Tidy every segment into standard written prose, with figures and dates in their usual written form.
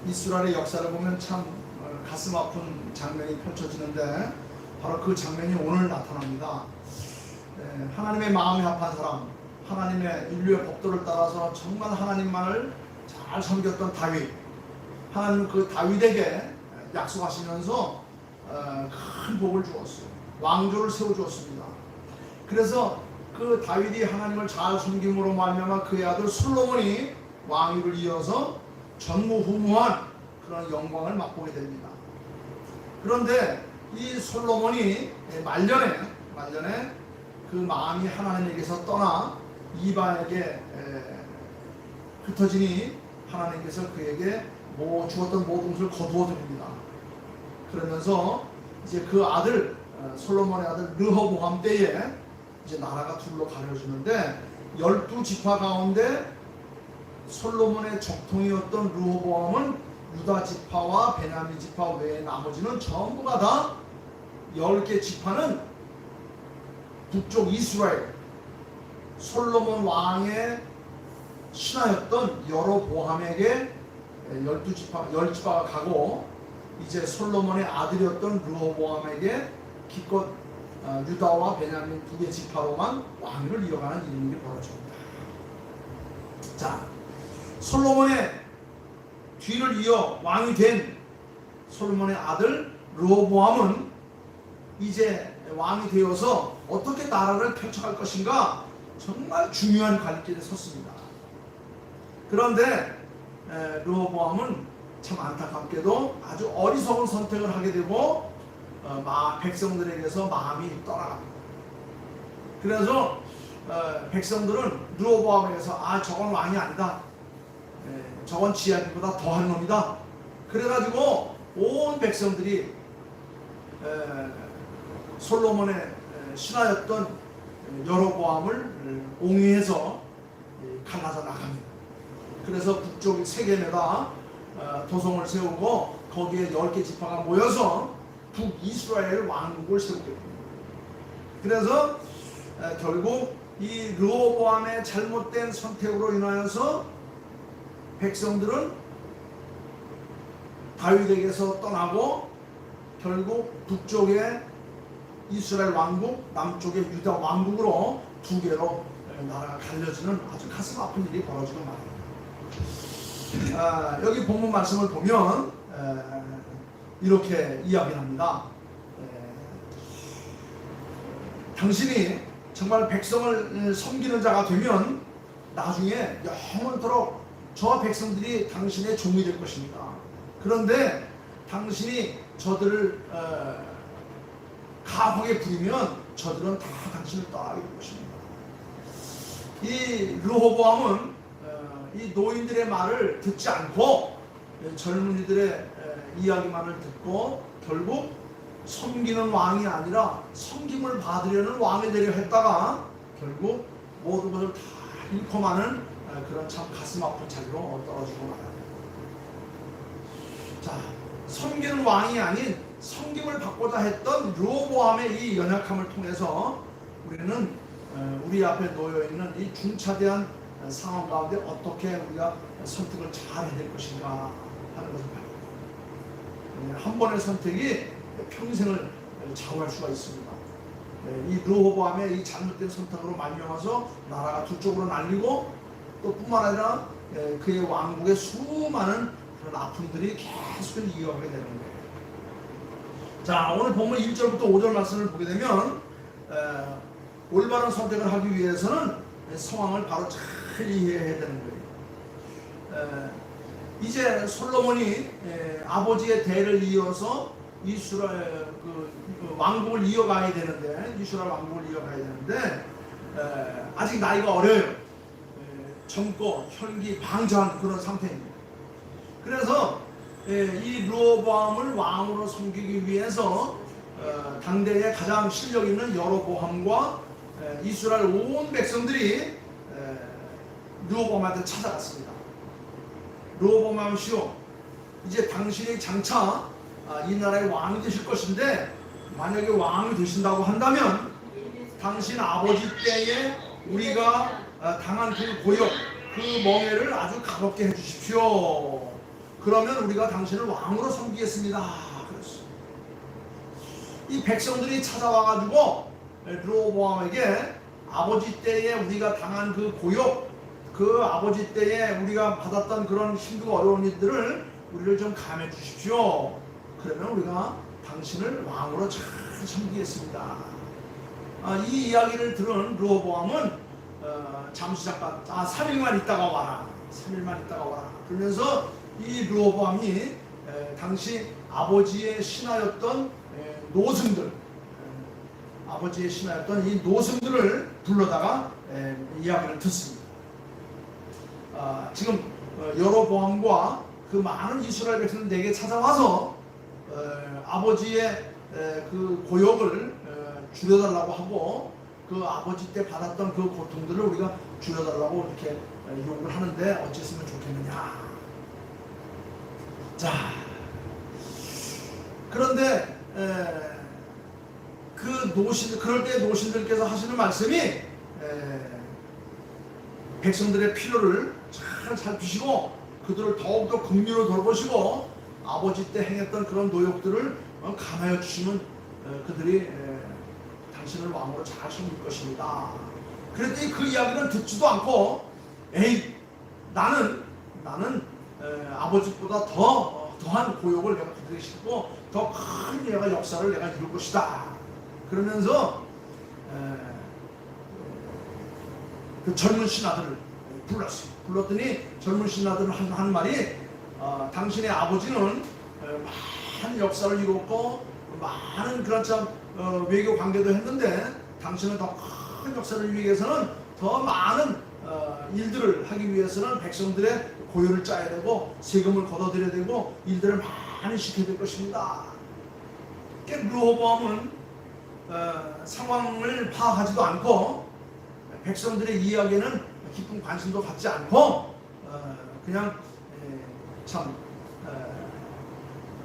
이스라엘의 역사를 보면 참 가슴 아픈 장면이 펼쳐지는데 바로 그 장면이 오늘 나타납니다. 하나님의 마음이 합한 사람, 하나님의 인류의 법도를 따라서 정말 하나님만을 잘 섬겼던 다윗, 하나님 그 다윗에게 약속하시면서 큰 복을 주었어요. 왕조를 세워주었습니다. 그래서 그 다윗이 하나님을 잘 섬김으로 말미암아 그의 아들 솔로몬이 왕위를 이어서 전무후무한 그런 영광을 맛보게 됩니다. 그런데 이 솔로몬이 말년에 그 마음이 하나님에게서 떠나 이방에게 흩어지니 하나님께서 그에게 주었던 모든 것을 거두어 드립니다. 그러면서 이제 그 아들 솔로몬의 아들 르호보암 때에 이제 나라가 둘로 가려지는데 12지파 가운데 솔로몬의 적통이었던 르호보암은 유다 지파와 베냐민 지파 외에 나머지는 전부가 다 10개 지파는 북쪽 이스라엘 솔로몬 왕의 신하였던 여로보암에게 10지파가 가고 이제 솔로몬의 아들이었던 르호보암에게 기껏 유다와 베냐민 2개 지파로만 왕위를 이어가는 일이 벌어집니다. 자, 솔로몬의 뒤를 이어 왕이 된 솔로몬의 아들 르호보암은 이제 왕이 되어서 어떻게 나라를 펼쳐갈 것인가 정말 중요한 갈길에 섰습니다. 그런데 르호보암은 참 안타깝게도 아주 어리석은 선택을 하게 되고 백성들에게서 마음이 떠나갑니다. 그래서 백성들은 르호보암에게서 저건 왕이 아니다, 저건 지하기보다 더한 놈이다, 그래가지고 온 백성들이 솔로몬의 신하였던 여로보암을 옹위해서 갈라져 나갑니다. 그래서 북쪽 세겜에다 도성을 세우고 거기에 10개 지파가 모여서 북이스라엘 왕국을 세우게 됩니다. 그래서 결국 이 르호보암의 잘못된 선택으로 인하여서 백성들은 다윗에게서 떠나고 결국 북쪽에 이스라엘 왕국, 남쪽에 유다 왕국으로 2개로 나라가 갈려지는 아주 가슴 아픈 일이 벌어지고 말입니다. 여기 본문 말씀을 보면 이렇게 이야기합니다. 당신이 정말 백성을 섬기는 자가 되면 나중에 영원토록 저 백성들이 당신의 종이 될 것입니다. 그런데 당신이 저들을 가혹하게 부리면 저들은 다 당신을 떠나게 될 것입니다. 이 르호보암은 이 노인들의 말을 듣지 않고 젊은이들의 이야기만을 듣고 결국 섬기는 왕이 아니라 섬김을 받으려는 왕이 되려 했다가 결국 모든 것을 다 잃고 마는 그런 참 가슴 아픈 자리로 떨어지고 말합니다. 자, 섬기는 왕이 아닌 섬김을 받고자 했던 르호보암의 이 연약함을 통해서 우리는 우리 앞에 놓여있는 이 중차대한 상황 가운데 어떻게 우리가 선택을 잘 해야 될 것인가 하는 것을 봐요. 한 번의 선택이 평생을 좌우할 수가 있습니다. 이 르호보암의 이 잘못된 선택으로 말미암아서 나라가 두 쪽으로 날리고 또 뿐만 아니라 그의 왕국의 수많은 그런 아픔들이 계속 이어가게 되는 거예요. 자, 오늘 본문 1절부터 5절 말씀을 보게 되면 올바른 선택을 하기 위해서는 상황을 바로 잘 이해해야 되는 거예요. 이제 솔로몬이 아버지의 대를 이어서 이스라엘 왕국을 이어가야 되는데, 이스라엘 왕국을 이어가야 되는데 아직 나이가 어려요. 젊고 혈기 방자한 그런 상태입니다. 그래서 이 르호보암을 왕으로 섬기기 위해서 당대에 가장 실력 있는 여로보암과 이스라엘 온 백성들이 르호보암한테 찾아갔습니다. 르호보암이시오, 이제 당신이 장차 이 나라의 왕이 되실 것인데 만약에 왕이 되신다고 한다면 당신 아버지 때에 우리가 당한 그 고역, 그 멍해를 아주 가볍게 해주십시오. 그러면 우리가 당신을 왕으로 섬기겠습니다. 그랬어. 이 백성들이 찾아와가지고 르호보암에게 아버지 때에 우리가 당한 그 고욕, 그 아버지 때에 우리가 받았던 그런 힘들고 어려운 일들을 우리를 좀 감해 주십시오. 그러면 우리가 당신을 왕으로 잘 섬기겠습니다. 이 이야기를 들은 르호보암은 잠시 잠깐 3일만 있다가 와라. 3일만 있다가 와라. 그러면서 이 르호보암이 당시 아버지의 신하였던 노승들, 아버지의 신하였던 이 노승들을 불러다가 이야기를 듣습니다. 지금 여로보암과 그 많은 이스라엘 백성들에게 찾아와서 아버지의 그 고역을 줄여달라고 하고 그 아버지 때 받았던 그 고통들을 우리가 줄여달라고 이렇게 요구를 하는데 어찌했으면 좋겠느냐. 자, 그런데 그럴 때 노신들께서 하시는 말씀이 백성들의 필요를 잘 살피시고 그들을 더욱더 긍휼로 돌보시고 아버지 때 행했던 그런 노역들을 감하여 주시면 그들이 당신을 왕으로 잘 섬길 것입니다. 그랬더니 그 이야기는 듣지도 않고 에이 나는 아버지보다 더한 고역을 내가 그들에게 싣고 더 큰 내가 역사를 내가 이룰 것이다. 그러면서 그 젊은 신하들을 불렀어요. 불렀더니 젊은 신하들은 한 말이 당신의 아버지는 많은 역사를 이뤘고 많은 그런 참 외교 관계도 했는데 당신은 더 큰 역사를 위해서는 더 많은 일들을 하기 위해서는 백성들의 고요를 짜야 되고 세금을 걷어들여야 되고 일들을 많이 시켜야 될 것입니다. 르호보암은 상황을 파악하지도 않고 백성들의 이야기에는 깊은 관심도 갖지 않고 그냥 참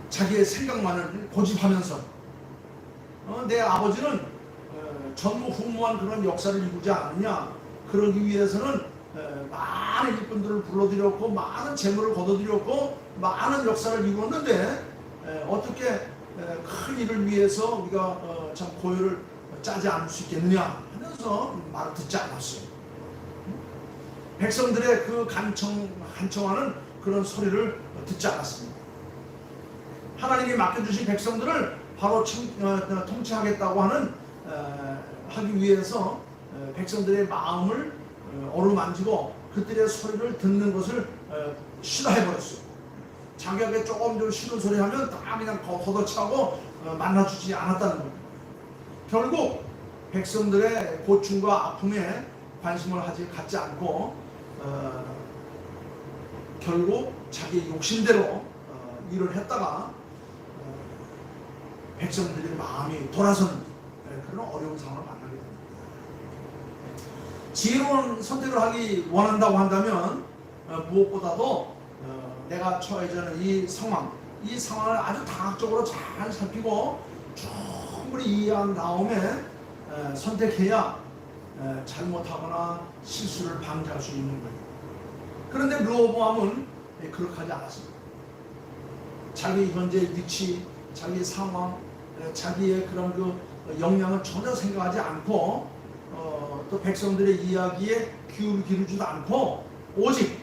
자기의 생각만을 고집하면서 내 아버지는 전무후무한 그런 역사를 이루지 않았냐. 그러기 위해서는 많은 일꾼들을 불러들였고 많은 재물을 거둬들였고 많은 역사를 이루었는데 어떻게 큰 일을 위해서 우리가 참 고요를 짜지 않을 수 있겠느냐 하면서 말을 듣지 않았어요. 백성들의 그 간청하는 그런 소리를 듣지 않았습니다. 하나님이 맡겨주신 백성들을 바로 통치하겠다고 하기 위해서 백성들의 마음을 어루만지고 그들의 소리를 듣는 것을 싫어해버렸어요. 자기에게 조금 좀 싫은 소리 하면 다 그냥 걷어차고 만나주지 않았다는 겁니다. 결국 백성들의 고충과 아픔에 관심을 갖지 않고 결국 자기 욕심대로 일을 했다가 백성들의 마음이 돌아서는 그런 어려운 상황을 만나게 됩니다. 지혜로운 선택을 하기 원한다고 한다면 무엇보다도 내가 처해져 있는 이 상황을 아주 다각적으로 잘 살피고 충분히 이해한 다음에 선택해야 잘못하거나 실수를 방지할 수 있는 거예요. 그런데 르호보암은 그렇게 하지 않았습니다. 자기 현재의 위치, 자기 상황, 자기의 그런 그 역량을 전혀 생각하지 않고 또 백성들의 이야기에 귀를 기울이지도 않고 오직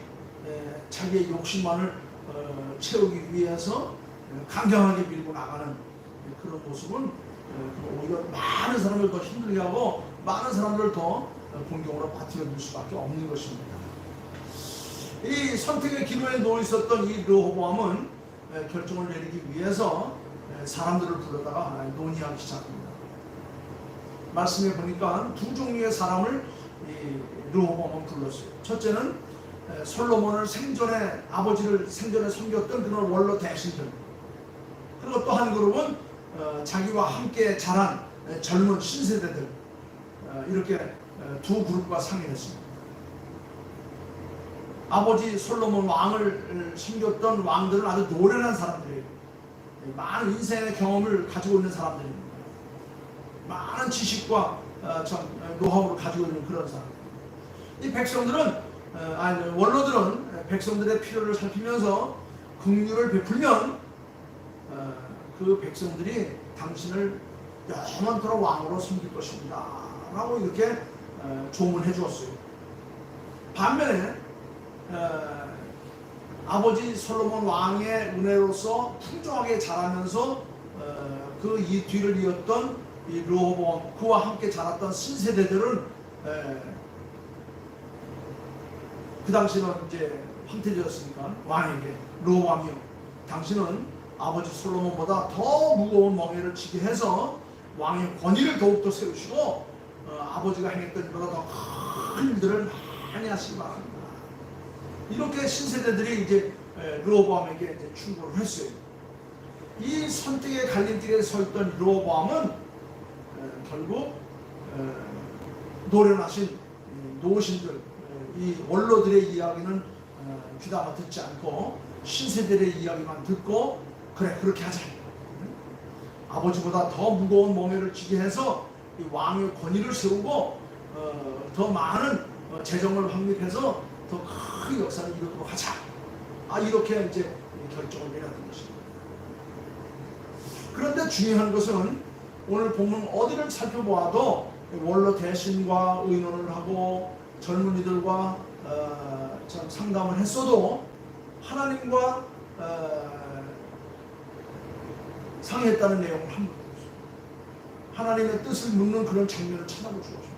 자기의 욕심만을 채우기 위해서 강경하게 밀고 나가는 그런 모습은 오히려 많은 사람을 더 힘들게 하고 많은 사람들을 더 공경으로 빠뜨려줄 수밖에 없는 것입니다. 이 선택의 기로에 놓여 있었던 이 르호보암은 결정을 내리기 위해서 사람들을 불러다가 논의하기 시작합니다. 말씀에 보니까 두 종류의 사람을 르호보암은 불렀어요. 첫째는 솔로몬을 아버지를 생전에 섬겼던 그런 원로 대신들. 그리고 또 한 그룹은 자기와 함께 자란 젊은 신세대들. 이렇게 두 그룹과 상의했습니다. 아버지 솔로몬 왕을 섬겼던 왕들은 아주 노련한 사람들이에요. 많은 인생의 경험을 가지고 있는 사람들입니다. 많은 지식과 노하우를 가지고 있는 그런 사람. 이 백성들은 원로들은 백성들의 필요를 살피면서 긍휼을 베풀면 그 백성들이 당신을 영원토록 왕으로 섬길 것입니다 라고 이렇게 조문해 주었어요. 반면에 아버지 솔로몬 왕의 은혜로서 풍성하게 자라면서 그 이 뒤를 이었던 이 르호보암, 그와 함께 자랐던 신세대들은 그 당시는 이제 황태자였으니까 왕에게 르호보암이요, 당신은 아버지 솔로몬보다 더 무거운 멍에를 지게 해서 왕의 권위를 더욱더 세우시고 아버지가 행했던 일보다 더 큰 일들을 많이 하시기 바랍니다. 이렇게 신세대들이 이제 르호보암에게 이제 충고를 했어요. 이 선택의 갈림길에 서 있던 르호보암은 결국 노련하신 노신들, 이 원로들의 이야기는 귀담아 듣지 않고 신세대의 이야기만 듣고 그래 그렇게 하자. 아버지보다 더 무거운 멍에를 지게 해서 이 왕의 권위를 세우고 더 많은 재정을 확립해서 더 큰 역사를 이루도록 하자. 이렇게 이제 결정을 내렸던 것입니다. 그런데 중요한 것은 오늘 본문 어디를 살펴보아도 원로 대신과 의논을 하고 젊은이들과 참 상담을 했어도 하나님과 상의했다는 내용을 한 번도 없어요. 하나님의 뜻을 묻는 그런 장면을 찾아볼 수 없습니다.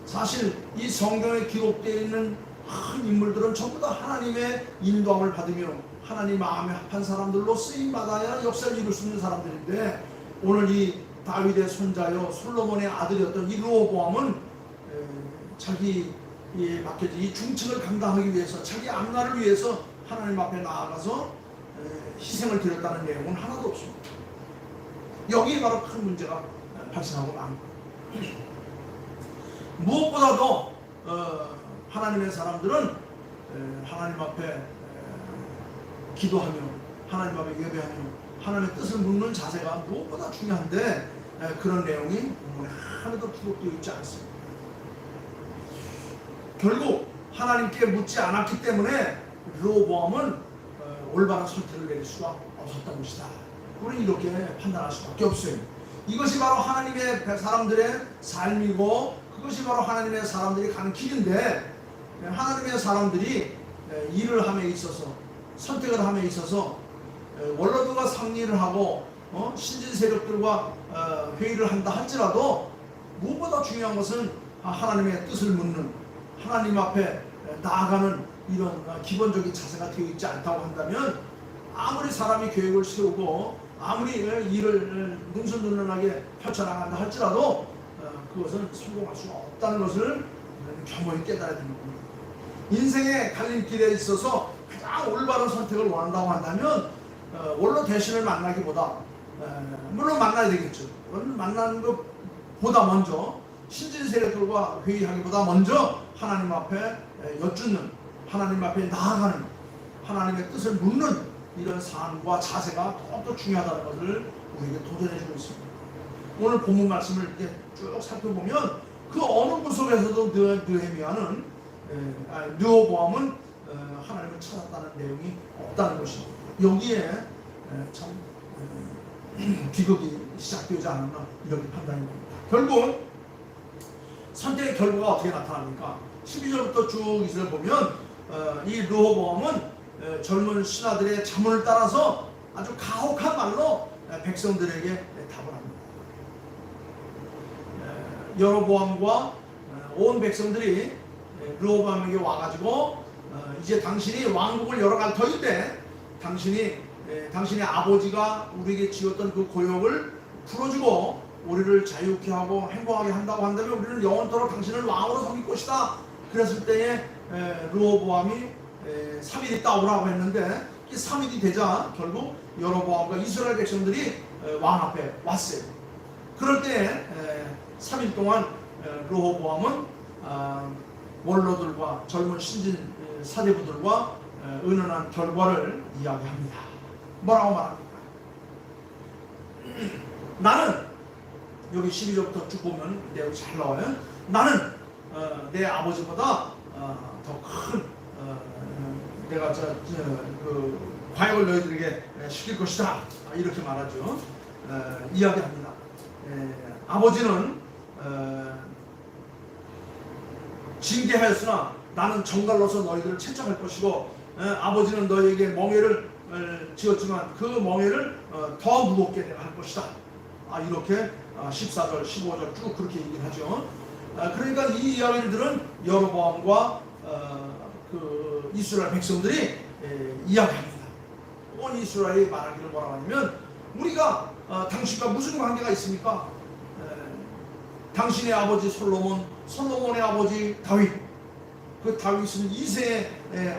사실 이 성경에 기록되어 있는 큰 인물들은 전부 다 하나님의 인도함을 받으며 하나님 마음에 합한 사람들로 쓰임받아야 역사를 이룰 수 있는 사람들인데, 오늘 이 다윗의 손자요 솔로몬의 아들이었던 이 르호보암은 자기 맡겨진 이 중층을 감당하기 위해서, 자기 앞날을 위해서 하나님 앞에 나아가서 희생을 드렸다는 내용은 하나도 없습니다. 여기에 바로 큰 문제가 발생하고 만 거예요. 무엇보다도 하나님의 사람들은 하나님 앞에 기도하며 하나님 앞에 예배하며 하나님의 뜻을 묻는 자세가 무엇보다 중요한데 그런 내용이 본문에 하나도 기록되어 있지 않습니다. 결국 하나님께 묻지 않았기 때문에 르호보암은 올바른 선택을 내릴 수가 없었던 것이다. 우리는 이렇게 판단할 수밖에 없어요. 이것이 바로 하나님의 사람들의 삶이고 그것이 바로 하나님의 사람들이 가는 길인데, 하나님의 사람들이 일을 함에 있어서 선택을 함에 있어서 원로들과 상의를 하고 신진 세력들과 회의를 한다 할지라도 무엇보다 중요한 것은 하나님의 뜻을 묻는, 하나님 앞에 나아가는 이런 기본적인 자세가 되어 있지 않다고 한다면, 아무리 사람이 계획을 세우고 아무리 일을 능수능란하게 펼쳐나간다 할지라도 그것은 성공할 수가 없다는 것을 겸허히 깨달아야 되는 겁니다. 인생의 갈림길에 있어서 가장 올바른 선택을 원한다고 한다면 원로 대신을 만나기보다, 물론 만나야 되겠죠. 만나는 것보다 먼저 신진 세력들과 회의하기보다 먼저 하나님 앞에 여쭙는, 하나님 앞에 나아가는, 하나님의 뜻을 묻는 이런 삶과 자세가 더욱더 중요하다는 것을 우리에게 도전해주고 있습니다. 오늘 본문 말씀을 이렇게 쭉 살펴보면 그 어느 구석에서도 느헤미야는 르호보암은 하나님을 찾았다는 내용이 없다는 것입니다. 여기에 참 비극이 시작되지 않았나 이렇게 판단이 됩니다. 결국 선택의 결과가 어떻게 나타납니까? 12절부터 쭉 이슬을 보면 이 르호보암은 젊은 신하들의 자문을 따라서 아주 가혹한 말로 백성들에게 답을 합니다. 여로보암과 온 백성들이 르호보암에게 와가지고 이제 당신이 왕국을 열어갈 터인데 당신의 아버지가 우리에게 지었던 그 고역을 풀어주고 우리를 자유케 하고 행복하게 한다고 한다면 우리는 영원토록 당신을 왕으로 섬길 것이다. 그랬을 때에 르호보암이 3일 있다 오라고 했는데 3일이 되자 결국 여로보암과 이스라엘 백성들이 왕 앞에 왔어요. 그럴 때 3일 동안 르호보암은 원로들과 젊은 신진 사대부들과 의논한 결과를 이야기합니다. 뭐라고 말합니까? 나는, 여기 12절부터 쭉 보면 내용이 잘 나와요. 나는 내 아버지보다 더 큰 내가 과역을 너희들에게 시킬 것이다. 이렇게 말하죠. 이야기합니다. 아버지는 징계하였으나 나는 정갈로서 너희들을 채찍할 것이고 아버지는 너희에게 멍에를 지었지만 그 멍에를 더 무겁게 내가 할 것이다. 이렇게 14절, 15절 쭉 그렇게 얘기를 하죠. 그러니까 이 이야기를 들은 여로보암과 그 이스라엘 백성들이 이야기합니다. 온 이스라엘이 말하기를 뭐라고 하냐면 우리가 당신과 무슨 관계가 있습니까? 당신의 아버지 솔로몬, 솔로몬의 아버지 다윗, 그 다윗은 2세의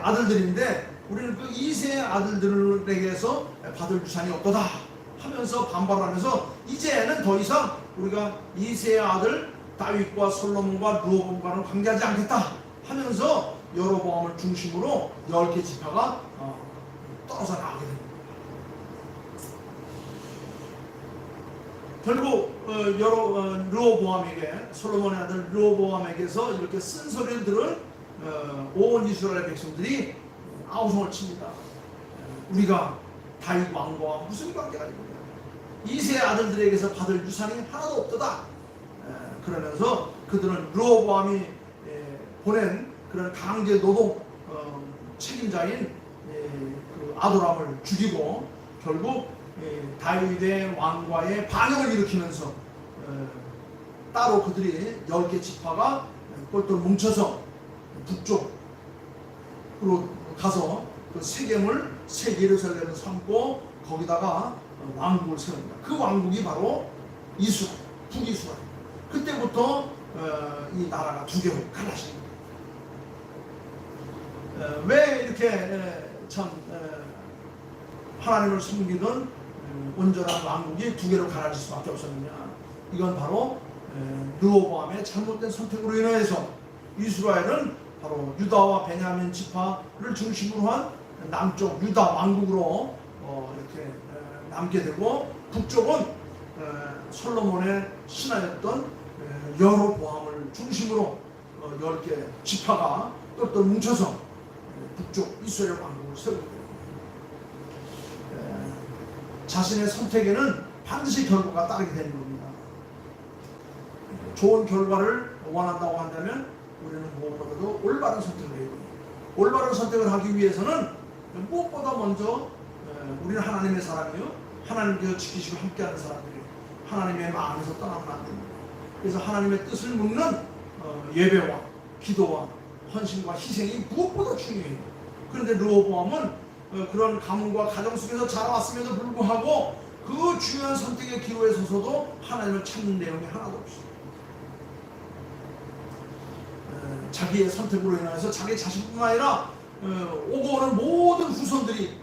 아들들인데 우리는 그 2세의 아들들에게서 받을 유산이 어떠다 하면서 반발하면서 이제는 더 이상 우리가 2세의 아들 다윗과 솔로몬과 르호보암과는 관계하지 않겠다 하면서 여로보암을 중심으로 10개 지파가 떨어져 나가게 됩니다. 결국 르호보암에게, 솔로몬의 아들 르호보암에게서 이렇게 쓴소리를 들은 온 이스라엘 백성들이 아우성을 칩니다. 우리가 다윗 왕과 무슨 관계가 있느냐, 2세 아들들에게서 받을 유산이 하나도 없도다. 그러면서 그들은 르호보암이 보낸 그런 강제 노동 책임자인 그 아도람을 죽이고 결국 다윗의 왕과의 반역을 일으키면서 따로 그들이 10개 지파가 똘똘 뭉쳐서 북쪽으로 가서 그 세겜을 새 예루살렘을 삼고 거기다가 왕국을 세웁니다. 그 왕국이 바로 이스라엘, 북이스라엘. 그때부터 이 나라가 두 개로 갈라집니다. 왜 이렇게 참 하나님을 섬기던 온전한 왕국이 두 개로 갈라질 수밖에 없었느냐? 이건 바로 르호보암의 잘못된 선택으로 인해서 이스라엘은 바로 유다와 베냐민 지파를 중심으로 한 남쪽 유다 왕국으로 이렇게 남게 되고 북쪽은 솔로몬의 신하였던 여로보암을 중심으로 10개 지파가 똘똘 뭉쳐서 북쪽 이스라엘 왕국을 세우게 됩니다. 자신의 선택에는 반드시 결과가 따르게 되는 겁니다. 좋은 결과를 원한다고 한다면 우리는 무엇보다도 올바른 선택을 해야 됩니다. 올바른 선택을 하기 위해서는 무엇보다 먼저 우리는 하나님의 사람이요, 하나님께서 지키시고 함께하는 사람들이에요. 하나님의 마음에서 떠나면 안 됩니다. 그래서 하나님의 뜻을 묻는 예배와 기도와 헌신과 희생이 무엇보다 중요해요. 그런데 르호보암은 그런 가문과 가정 속에서 자라왔음에도 불구하고 그 중요한 선택의 기로에 서서도 하나님을 찾는 내용이 하나도 없어요. 자기의 선택으로 인해서 자기 자신뿐만 아니라 오고 오는 모든 후손들이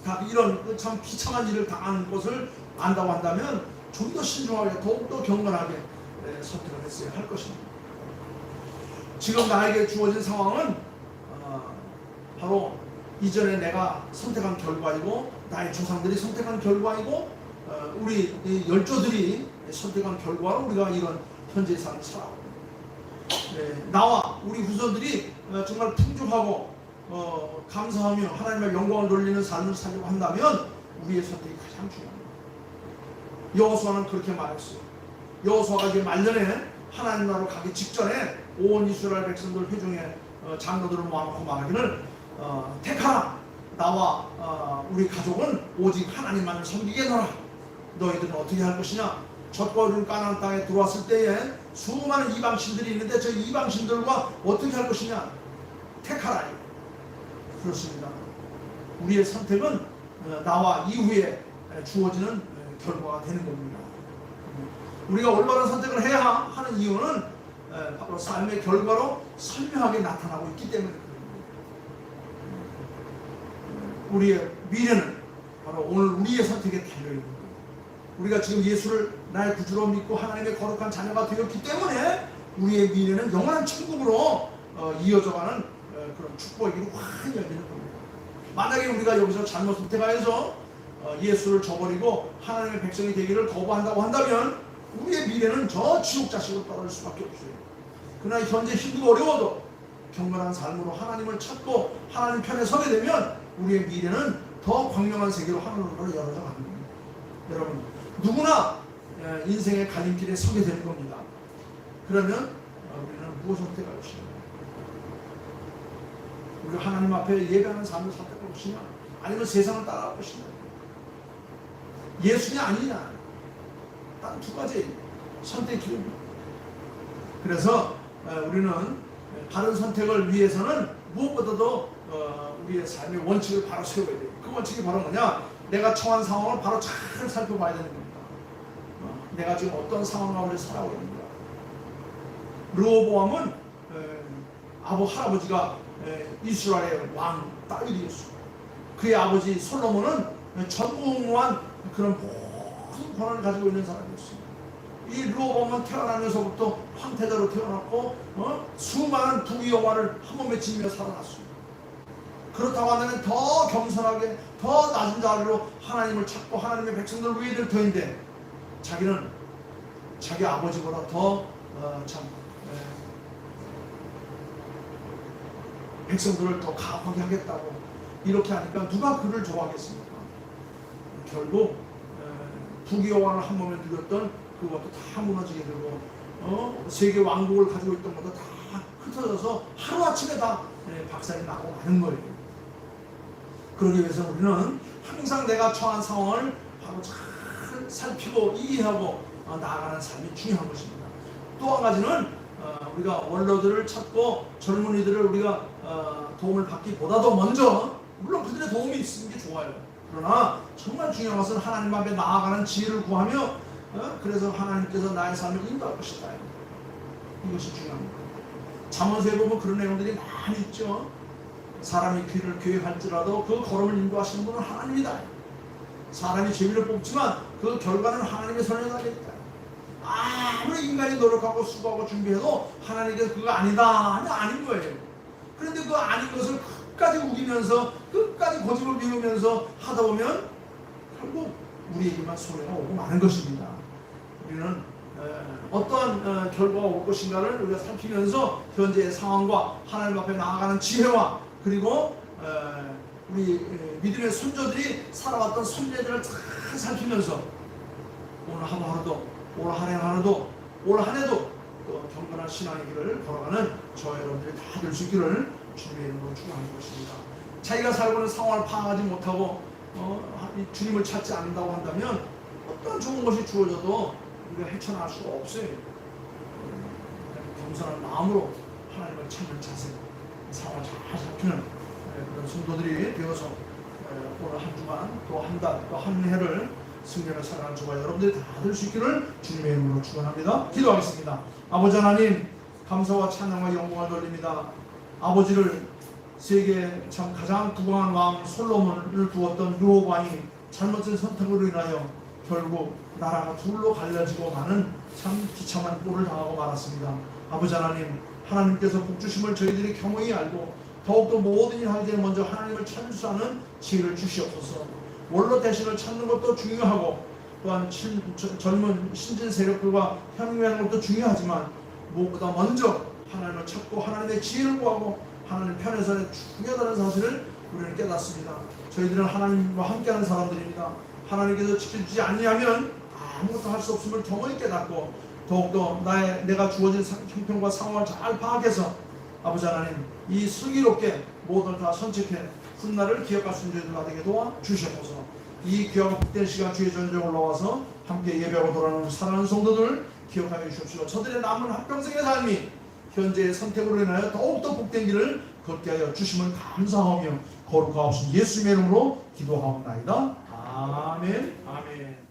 다 이런 참 비참한 일을 당하는 것을 안다고 한다면 좀 더 신중하게, 더욱더 경건하게 선택을 했어야 할 것입니다. 지금 나에게 주어진 상황은 바로 이전에 내가 선택한 결과이고 나의 조상들이 선택한 결과이고 우리 열조들이 선택한 결과로 우리가 이런 현재의 삶을 살아가고 나와 우리 후손들이 정말 풍족하고 감사하며 하나님의 영광을 돌리는 삶을 살려고 한다면 우리의 선택이 가장 중요합니다. 여호수아는 그렇게 말했어요. 여호수아가 이제 말년에 하나님 나라로 가기 직전에 온 이스라엘 백성들 회중의 장로들을 모아놓고 말하기를 택하라. 나와 우리 가족은 오직 하나님만을 섬기겠노라. 너희들은 어떻게 할 것이냐? 젖과 이룬 가나안 땅에 들어왔을 때에 수많은 이방신들이 있는데 저 이방신들과 어떻게 할 것이냐? 택하라. 그렇습니다. 우리의 선택은 나와 이후에 주어지는 결과가 되는 겁니다. 우리가 올바른 선택을 해야 하는 이유는 바로 삶의 결과로 선명하게 나타나고 있기 때문에 우리의 미래는 바로 오늘 우리의 선택에 달려있는 거예요. 우리가 지금 예수를 나의 구주로 믿고 하나님의 거룩한 자녀가 되었기 때문에 우리의 미래는 영원한 천국으로 이어져가는 그런 축복이기로 환히 열리는 겁니다. 만약에 우리가 여기서 잘못 선택하여서 예수를 저버리고 하나님의 백성이 되기를 거부한다고 한다면 우리의 미래는 저 지옥 자식으로 떨어질 수밖에 없어요. 그러나 현재 힘들고 어려워도 경건한 삶으로 하나님을 찾고 하나님 편에 서게 되면 우리의 미래는 더 광명한 세계로 하늘로 열어져 가는 겁니다. 여러분, 누구나 인생의 갈림길에 서게 되는 겁니다. 그러면 우리는 무엇을 선택할 것이냐? 우리가 하나님 앞에 예배하는 삶을 선택할 것이냐? 아니면 세상을 따라갈 것이냐? 예수냐 아니냐? 딱 두 가지 선택의 길입니다. 그래서 우리는 바른 선택을 위해서는 무엇보다도 우리의 삶의 원칙을 바로 세워야 돼요. 그 원칙이 바로 뭐냐? 내가 처한 상황을 바로 잘 살펴봐야 되는 겁니다. 내가 지금 어떤 상황 가운데 살아오고 있는가? 르호보암은 할아버지가 이스라엘의 왕 다윗이었어요. 그의 아버지 솔로몬은 전무후무한 그런 모든 권한을 가지고 있는 사람이었습니다. 이 르호보암은 태어나면서부터 황태자로 태어났고 수많은 부귀영화를 한 몸에 지니며 살아났습니다. 그렇다고 한다면 더 겸손하게 더 낮은 자리로 하나님을 찾고 하나님의 백성들을 위해 될 터인데 자기는 자기 아버지보다 더 백성들을 더 가혹하게 하겠다고 이렇게 하니까 누가 그를 좋아하겠습니까? 결국 부귀영화를 한 몸에 누렸던 그것도 다 무너지게 되고 세계 왕국을 가지고 있던 것도 다 흩어져서 하루아침에 다 박살이 나고 마는 거예요. 그러기 위해서 우리는 항상 내가 처한 상황을 바로 잘 살피고 이해하고 나아가는 삶이 중요한 것입니다. 또 한 가지는 우리가 원로들을 찾고 젊은이들을 우리가 도움을 받기보다도 먼저 물론 그들의 도움이 있는 게 좋아요. 그러나 정말 중요한 것은 하나님 앞에 나아가는 지혜를 구하며 그래서 하나님께서 나의 삶을 인도할 것이다. 이것이 중요합니다. 잠언서에 보면 그런 내용들이 많이 있죠. 사람이 길을 계획할지라도 그 걸음을 인도하시는 분은 하나님이다. 사람이 재미를 뽑지만 그 결과는 하나님의 손에 달려있다. 아무리 인간이 노력하고 수고하고 준비해도 하나님께서 그거 아니다 하면 아닌 거예요. 그런데 그 아닌 것을 끝까지 우기면서 끝까지 고집을 피우면서 하다 보면 결국 우리에게만 손해가 오고 마는 것입니다. 우리는 어떠한 결과가 올 것인가를 우리가 살피면서 현재의 상황과 하나님 앞에 나아가는 지혜와 그리고 우리 믿음의 선조들이 살아왔던 선례들을 잘 살피면서 오늘 하루도 올 한 해도 올 한 해도 또 경건한 신앙의 길을 걸어가는 저와 여러분들이 다 될 수 있기를 주님의 이름으로 축원하는 것입니다. 자기가 살고 있는 상황을 파악하지 못하고 주님을 찾지 않는다고 한다면 어떤 좋은 것이 주어져도 우리가 헤쳐나갈 수가 없어요. 겸손한 마음으로 하나님을 찾는 자세, 상황을 잘 살피는 그런 성도들이 되어서 오늘 한 주간 또 한 달 또 한 해를 승리를 살아가는 저와 여러분들이 다 될 수 있기를 주님의 이름으로 축원합니다. 기도하겠습니다. 아버지 하나님, 감사와 찬양과 영광을 돌립니다. 아버지를 세계 참 가장 부강한 왕 솔로몬을 두었던 르호보암이 잘못된 선택으로 인하여 결국 나라가 둘로 갈라지고 많은 참 비참한 꼴을 당하고 말았습니다. 아버지 하나님, 하나님께서 복주심을 저희들이 겸허히 알고 더욱더 모든 일 하기 전에 먼저 하나님을 찾을 수 있는 지혜를 주시옵소서. 원로 대신을 찾는 것도 중요하고 또한 젊은 신진 세력들과 협력하는 것도 중요하지만 무엇보다 먼저 하나님을 찾고 하나님의 지혜를 구하고 하나님 편에서 중요하다는 사실을 우리는 깨닫습니다. 저희들은 하나님과 함께하는 사람들입니다. 하나님께서 지켜주지 않냐면 아무것도 할 수 없음을 경험히 깨닫고 더욱더 내가 주어진 형편과 상황을 잘 파악해서 아버지 하나님 이 슬기롭게 모든 다 선책해 훗날을 기억할 수 있는 저희들 되게 도와 주시옵소서. 이 귀하고 복된 시간 주의 전쟁에 올라와서 함께 예배하고 돌아오는 사랑하는 성도들 기억하여 주십시오. 저들의 남은 한평생의 삶이 현재의 선택으로 인하여 더욱더 복된 길을 걷게 하여 주심을 감사하며 거룩하옵신 예수님의 이름으로 기도하옵나이다. 아멘. 아멘.